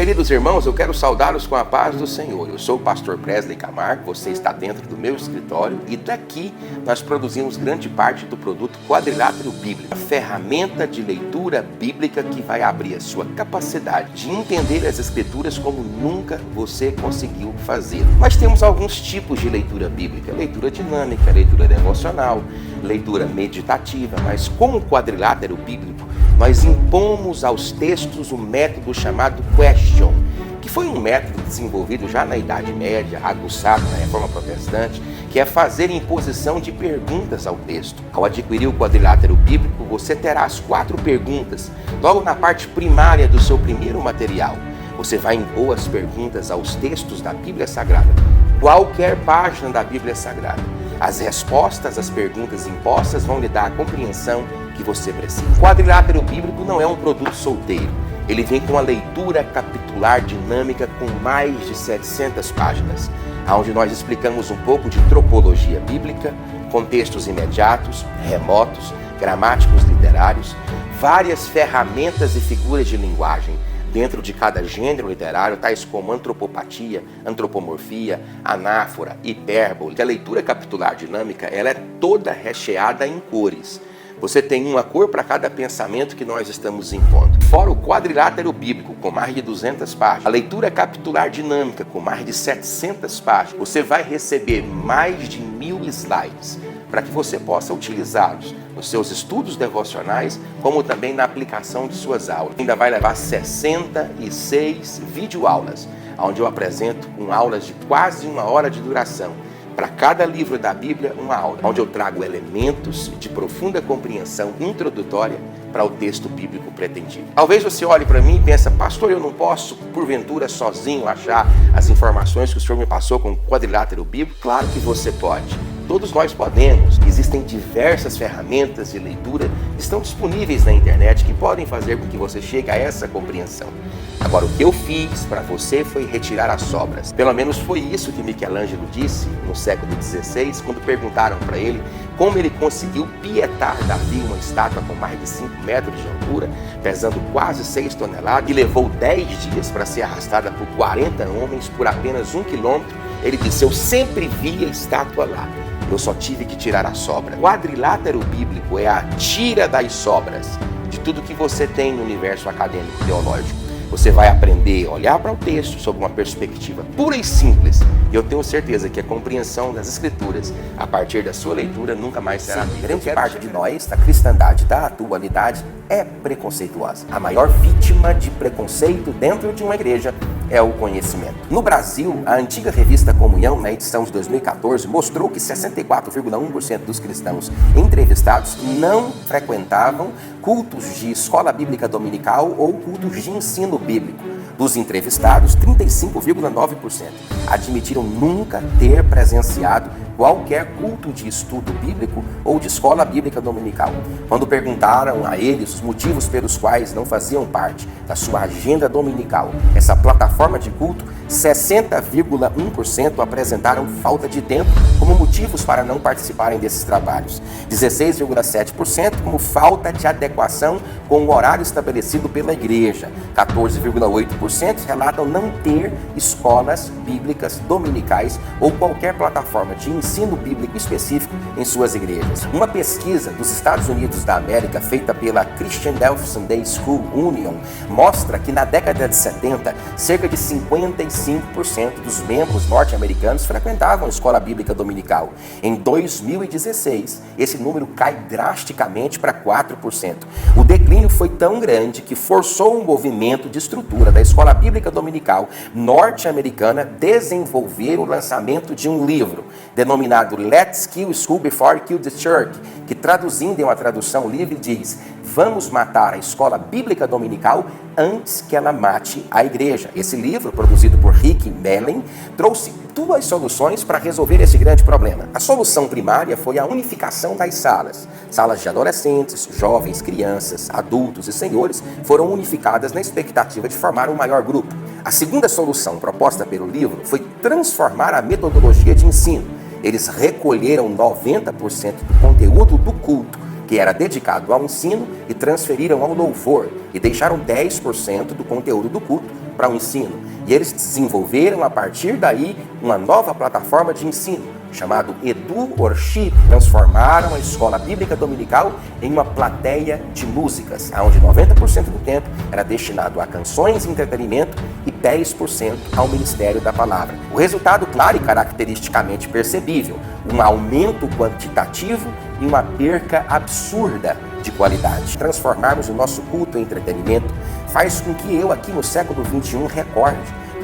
Queridos irmãos, eu quero saudá-los com a paz do Senhor. Eu sou o pastor Presley Camargo, você está dentro do meu escritório e daqui nós produzimos grande parte do produto Quadrilátero Bíblico, a ferramenta de leitura bíblica que vai abrir a sua capacidade de entender as escrituras como nunca você conseguiu fazer. Nós temos alguns tipos de leitura bíblica: leitura dinâmica, leitura devocional, leitura meditativa, mas com o Quadrilátero Bíblico nós impomos aos textos um método chamado Question, que foi um método desenvolvido já na Idade Média, aguçado na Reforma Protestante, que é fazer imposição de perguntas ao texto. Ao adquirir o Quadrilátero Bíblico, você terá as 4 perguntas logo na parte primária do seu primeiro material. Você vai impor as perguntas aos textos da Bíblia Sagrada, qualquer página da Bíblia Sagrada. As respostas às perguntas impostas vão lhe dar a compreensão que você precisa. O Quadrilátero Bíblico não é um produto solteiro. Ele vem com uma leitura capitular dinâmica com mais de 700 páginas, onde nós explicamos um pouco de tropologia bíblica, contextos imediatos, remotos, gramáticos literários, várias ferramentas e figuras de linguagem dentro de cada gênero literário, tais como antropopatia, antropomorfia, anáfora, hipérbole. A leitura capitular dinâmica ela é toda recheada em cores. Você tem uma cor para cada pensamento que nós estamos impondo. Fora o Quadrilátero Bíblico, com mais de 200 páginas, a leitura capitular dinâmica, com mais de 700 páginas, você vai receber mais de 1000 slides para que você possa utilizá-los nos seus estudos devocionais, como também na aplicação de suas aulas. Ainda vai levar 66 videoaulas, onde eu apresento com aulas de quase 1 hora de duração. Para cada livro da Bíblia, uma aula, onde eu trago elementos de profunda compreensão introdutória para o texto bíblico pretendido. Talvez você olhe para mim e pense: pastor, eu não posso, porventura, sozinho achar as informações que o senhor me passou com o Quadrilátero Bíblico? Claro que você pode. Todos nós podemos. Existem diversas ferramentas de leitura que estão disponíveis na internet que podem fazer com que você chegue a essa compreensão. Agora, o que eu fiz para você foi retirar as sobras. Pelo menos foi isso que Michelangelo disse no século XVI, quando perguntaram para ele como ele conseguiu pietar Davi, uma estátua com mais de 5 metros de altura, pesando quase 6 toneladas, e levou 10 dias para ser arrastada por 40 homens por apenas 1 quilômetro. Ele disse: eu sempre vi a estátua lá. Eu só tive que tirar a sobra. O Quadrilátero Bíblico é a tira das sobras de tudo que você tem no universo acadêmico teológico. Você vai aprender a olhar para o texto sob uma perspectiva pura e simples. E eu tenho certeza que a compreensão das Escrituras, a partir da sua leitura, nunca mais será livre. Grande parte de nós, da cristandade da atualidade, é preconceituosa. A maior vítima de preconceito dentro de uma igreja é o conhecimento. No Brasil, a antiga revista Comunhão, na edição de 2014, mostrou que 64,1% dos cristãos entrevistados não frequentavam cultos de escola bíblica dominical ou cultos de ensino bíblico. Dos entrevistados, 35,9% admitiram nunca ter presenciado qualquer culto de estudo bíblico ou de escola bíblica dominical. Quando perguntaram a eles os motivos pelos quais não faziam parte da sua agenda dominical, essa plataforma de culto, 60,1% apresentaram falta de tempo como motivos para não participarem desses trabalhos. 16,7% como falta de adequação com o horário estabelecido pela igreja. 14,8% relatam não ter escolas bíblicas dominicais ou qualquer plataforma de ensino bíblico específico em suas igrejas. Uma pesquisa dos Estados Unidos da América, feita pela Christian Delphi Sunday School Union, mostra que na década de 70, cerca de 55% dos membros norte-americanos frequentavam a escola bíblica dominical. Em 2016, esse número cai drasticamente para 4%. O declínio foi tão grande que forçou um movimento de estrutura da escola bíblica dominical norte-americana desenvolver o lançamento de um livro denominado Let's Kill School Before Kill the Church, que traduzindo em uma tradução livre diz: vamos matar a escola bíblica dominical antes que ela mate a igreja. Esse livro, produzido por Rick Mellon, trouxe 2 soluções para resolver esse grande problema. A solução primária foi a unificação das salas. Salas de adolescentes, jovens, crianças, adultos e senhores foram unificadas na expectativa de formar um maior grupo. A segunda solução proposta pelo livro foi transformar a metodologia de ensino. Eles recolheram 90% do conteúdo do culto, que era dedicado ao ensino, e transferiram ao louvor, e deixaram 10% do conteúdo do culto para o ensino. E eles desenvolveram, a partir daí, uma nova plataforma de ensino, chamado EduWorship. Transformaram a escola bíblica dominical em uma plateia de músicas, onde 90% do tempo era destinado a canções e entretenimento e 10% ao ministério da palavra. O resultado claro e caracteristicamente percebível: um aumento quantitativo e uma perca absurda de qualidade. Transformarmos o nosso culto em entretenimento faz com que eu, aqui no século XXI, recorde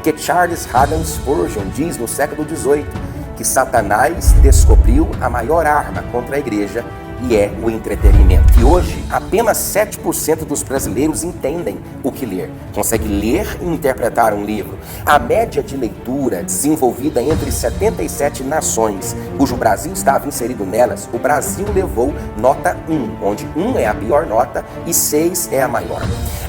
que Charles Haddon Spurgeon diz no século XVIII que Satanás descobriu a maior arma contra a igreja, e é o entretenimento. E hoje, apenas 7% dos brasileiros entendem o que ler. Consegue ler e interpretar um livro. A média de leitura desenvolvida entre 77 nações, cujo Brasil estava inserido nelas, o Brasil levou nota 1, onde 1 é a pior nota e 6 é a maior.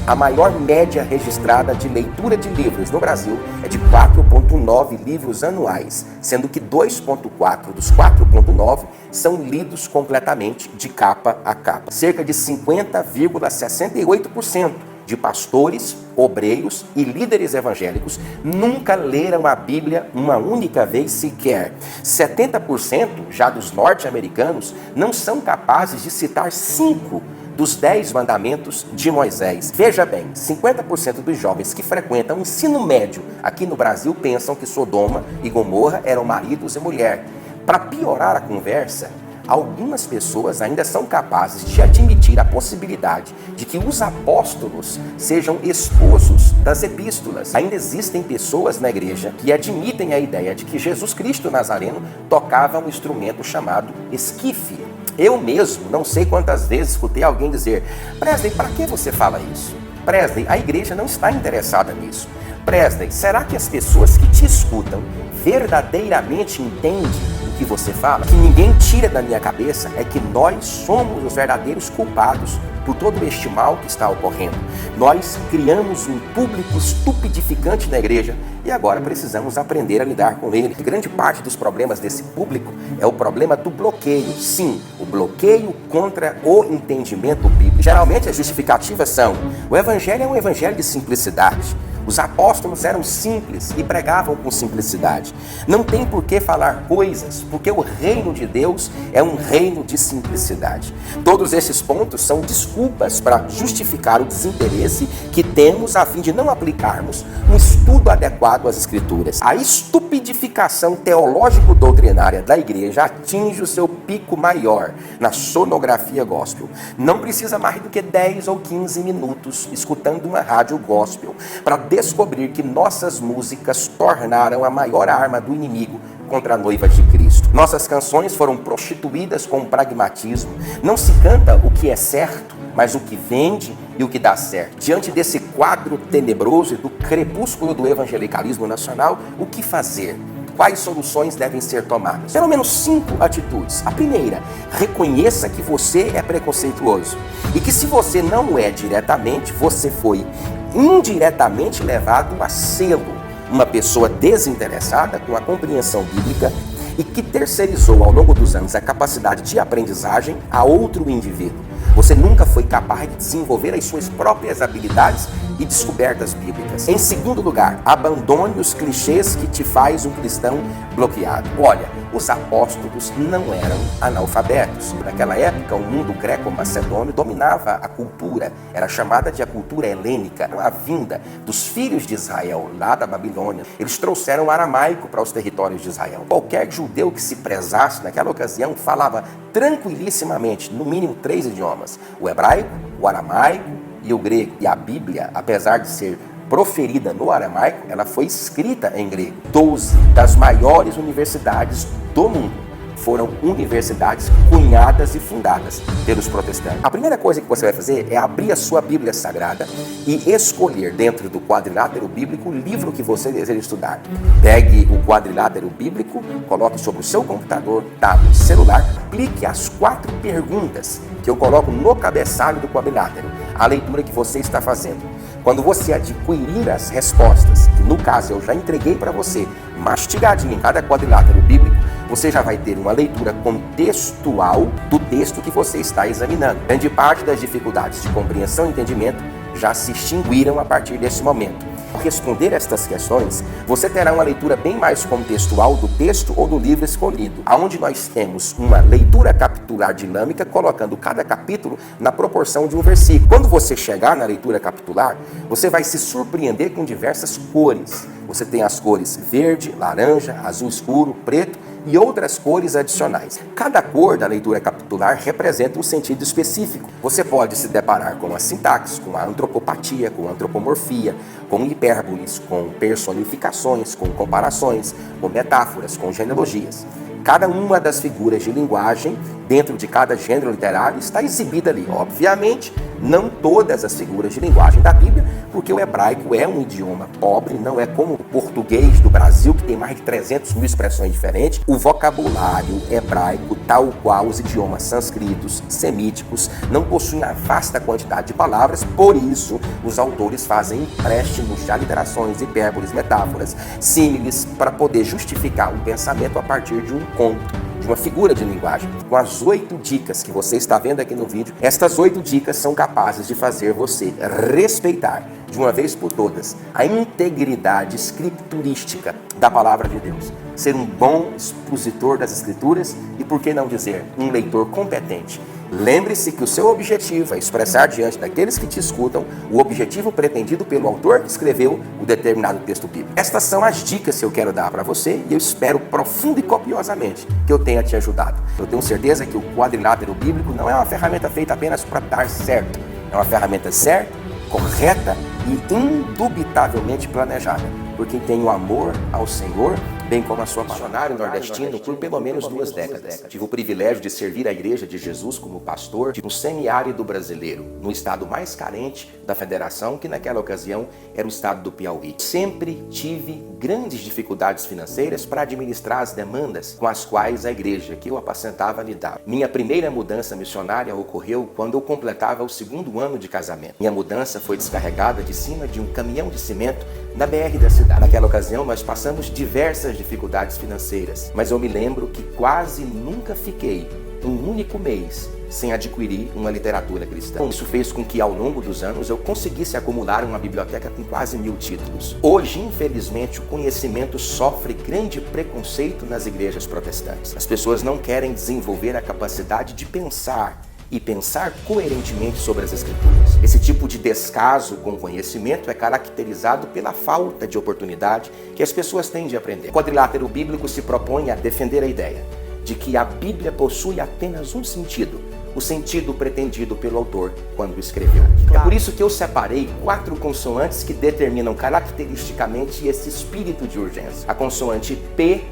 A maior média registrada de leitura de livros no Brasil é de 4,9 livros anuais, sendo que 2,4 dos 4,9 são lidos completamente de capa a capa. Cerca de 50,68% de pastores, obreiros e líderes evangélicos nunca leram a Bíblia uma única vez sequer. 70% já dos norte-americanos não são capazes de citar 5 dos 10 mandamentos de Moisés. Veja bem, 50% dos jovens que frequentam o ensino médio aqui no Brasil pensam que Sodoma e Gomorra eram maridos e mulher. Para piorar a conversa, algumas pessoas ainda são capazes de admitir a possibilidade de que os apóstolos sejam esposos das epístolas. Ainda existem pessoas na igreja que admitem a ideia de que Jesus Cristo Nazareno tocava um instrumento chamado esquife. Eu mesmo não sei quantas vezes escutei alguém dizer: Presley, para que você fala isso? Presley, a igreja não está interessada nisso. Presley, será que as pessoas que te escutam verdadeiramente entendem o que você fala? O que ninguém tira da minha cabeça é que nós somos os verdadeiros culpados por todo este mal que está ocorrendo. Nós criamos um público estupidificante na igreja e agora precisamos aprender a lidar com ele. Grande parte dos problemas desse público é o problema do bloqueio. Sim, o bloqueio contra o entendimento bíblico. Geralmente as justificativas são: o evangelho é um evangelho de simplicidade. Os apóstolos eram simples e pregavam com simplicidade. Não tem por que falar coisas, porque o reino de Deus é um reino de simplicidade. Todos esses pontos são desculpas para justificar o desinteresse que temos a fim de não aplicarmos um estudo adequado às Escrituras. A estupidificação teológico-doutrinária da igreja atinge o seu pico maior na sonografia gospel. Não precisa mais do que 10 ou 15 minutos escutando uma rádio gospel para descobrir que nossas músicas tornaram a maior arma do inimigo contra a noiva de Cristo. Nossas canções foram prostituídas com pragmatismo. Não se canta o que é certo, mas o que vende e o que dá certo. Diante desse quadro tenebroso e do crepúsculo do evangelicalismo nacional, o que fazer? Quais soluções devem ser tomadas? Pelo menos 5 atitudes. A primeira: reconheça que você é preconceituoso e que, se você não é diretamente, você foi indiretamente levado a sê-lo. Uma pessoa desinteressada com a compreensão bíblica e que terceirizou ao longo dos anos a capacidade de aprendizagem a outro indivíduo. Você nunca foi capaz de desenvolver as suas próprias habilidades e descobertas bíblicas. Em segundo lugar, abandone os clichês que te faz um cristão bloqueado. Olha, os apóstolos não eram analfabetos. Naquela época, o mundo greco-macedônio dominava a cultura. Era chamada de a cultura helênica. A vinda dos filhos de Israel, lá da Babilônia, eles trouxeram o aramaico para os territórios de Israel. Qualquer judeu que se prezasse naquela ocasião falava tranquilissimamente, no mínimo 3 idiomas: o hebraico, o aramaico e o grego. E a Bíblia, apesar de ser proferida no aramaico, ela foi escrita em grego. 12 das maiores universidades do mundo foram universidades cunhadas e fundadas pelos protestantes. A primeira coisa que você vai fazer é abrir a sua Bíblia Sagrada e escolher dentro do quadrilátero bíblico o livro que você deseja estudar. Pegue o quadrilátero bíblico, coloque sobre o seu computador, tablet, celular, clique as 4 perguntas que eu coloco no cabeçalho do quadrilátero, a leitura que você está fazendo. Quando você adquirir as respostas, que no caso eu já entreguei para você, mastigadinho em cada quadrilátero bíblico, você já vai ter uma leitura contextual do texto que você está examinando. Grande parte das dificuldades de compreensão e entendimento já se extinguiram a partir desse momento. Ao responder estas questões, você terá uma leitura bem mais contextual do texto ou do livro escolhido, onde nós temos uma leitura capitular dinâmica, colocando cada capítulo na proporção de um versículo. Quando você chegar na leitura capitular, você vai se surpreender com diversas cores. Você tem as cores verde, laranja, azul escuro, preto e outras cores adicionais. Cada cor da leitura capitular representa um sentido específico. Você pode se deparar com a sintaxe, com a antropopatia, com a antropomorfia, com hipérboles, com personificações, com comparações, com metáforas, com genealogias. Cada uma das figuras de linguagem dentro de cada gênero literário está exibida ali. Obviamente, não todas as figuras de linguagem da Bíblia, porque o hebraico é um idioma pobre, não é como o português do Brasil, que tem mais de 300 mil expressões diferentes. O vocabulário hebraico, tal qual os idiomas sânscritos, semíticos, não possui uma vasta quantidade de palavras, por isso os autores fazem empréstimos de aliterações, hipérboles, metáforas, símiles, para poder justificar um pensamento a partir de um conto, de uma figura de linguagem. Com as 8 dicas que você está vendo aqui no vídeo, estas 8 dicas são capazes de fazer você respeitar, de uma vez por todas, a integridade escriturística da palavra de Deus. Ser um bom expositor das Escrituras e, por que não dizer, um leitor competente. Lembre-se que o seu objetivo é expressar diante daqueles que te escutam o objetivo pretendido pelo autor que escreveu o determinado texto bíblico. Estas são as dicas que eu quero dar para você e eu espero profundo e copiosamente que eu tenha te ajudado. Eu tenho certeza que o quadrilátero bíblico não é uma ferramenta feita apenas para dar certo. É uma ferramenta certa, correta e indubitavelmente planejada por quem tem o amor ao Senhor, bem como a sua missionário nordestino por pelo menos 2 décadas. Tive o privilégio de servir a Igreja de Jesus como pastor no semiárido brasileiro, no estado mais carente da federação, que naquela ocasião era o estado do Piauí. Sempre tive grandes dificuldades financeiras para administrar as demandas com as quais a igreja que eu apacentava lidava. Minha primeira mudança missionária ocorreu quando eu completava o 2º ano de casamento. Minha mudança foi descarregada de cima de um caminhão de cimento na BR da cidade. Naquela ocasião nós passamos diversas dificuldades financeiras, mas eu me lembro que quase nunca fiquei um único mês sem adquirir uma literatura cristã. Isso fez com que ao longo dos anos eu conseguisse acumular uma biblioteca com quase 1000 títulos. Hoje, infelizmente, o conhecimento sofre grande preconceito nas igrejas protestantes. As pessoas não querem desenvolver a capacidade de pensar e pensar coerentemente sobre as Escrituras. Esse tipo de descaso com o conhecimento é caracterizado pela falta de oportunidade que as pessoas têm de aprender. O quadrilátero bíblico se propõe a defender a ideia de que a Bíblia possui apenas um sentido, o sentido pretendido pelo autor quando escreveu. É por isso que eu separei 4 consoantes que determinam caracteristicamente esse espírito de urgência. A consoante P,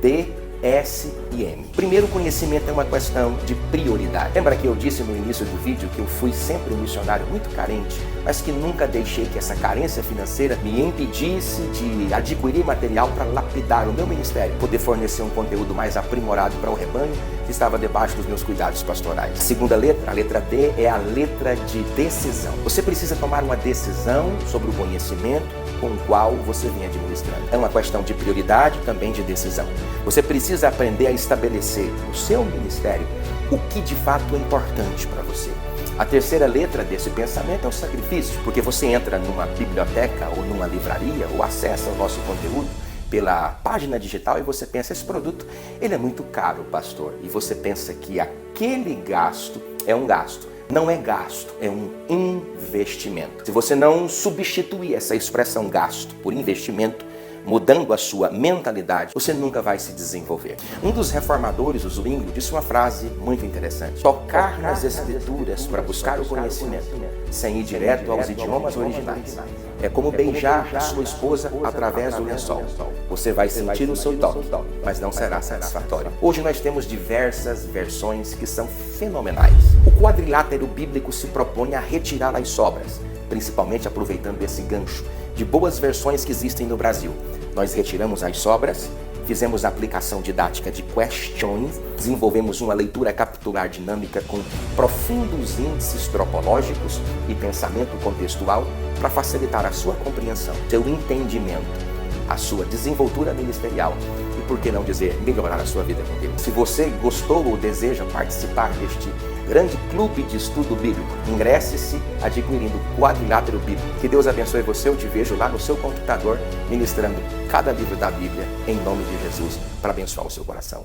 D, S e M. Primeiro, o conhecimento é uma questão de prioridade. Lembra que eu disse no início do vídeo que eu fui sempre um missionário muito carente, mas que nunca deixei que essa carência financeira me impedisse de adquirir material para lapidar o meu ministério, poder fornecer um conteúdo mais aprimorado para o rebanho que estava debaixo dos meus cuidados pastorais. A segunda letra, a letra D, é a letra de decisão. Você precisa tomar uma decisão sobre o conhecimento com o qual você vem administrando. É uma questão de prioridade, também de decisão. Você precisa aprender a estabelecer no seu ministério o que de fato é importante para você. A terceira letra desse pensamento é o sacrifício, porque você entra numa biblioteca ou numa livraria ou acessa o nosso conteúdo pela página digital e você pensa, esse produto ele é muito caro, pastor, e você pensa que aquele gasto é um gasto. Não é gasto, é um investimento. Se você não substituir essa expressão gasto por investimento, mudando a sua mentalidade, você nunca vai se desenvolver. Um dos reformadores, o Zwinglio, disse uma frase muito interessante: tocar nas Escrituras para buscar o conhecimento, sem ir direto aos idiomas originais, é como beijar a sua esposa através do lençol. Você vai sentir o seu toque, mas não será satisfatório. Hoje nós temos diversas versões que são fenomenais. O quadrilátero bíblico se propõe a retirar as sobras, principalmente aproveitando esse gancho de boas versões que existem no Brasil. Nós retiramos as sobras, fizemos a aplicação didática de questions, desenvolvemos uma leitura capitular dinâmica com profundos índices tropológicos e pensamento contextual para facilitar a sua compreensão, seu entendimento, a sua desenvoltura ministerial e, por que não dizer, melhorar a sua vida com Deus. Se você gostou ou deseja participar deste grande clube de estudo bíblico. Ingresse-se adquirindo o Quadrilátero Bíblico. Que Deus abençoe você. Eu te vejo lá no seu computador ministrando cada livro da Bíblia em nome de Jesus para abençoar o seu coração.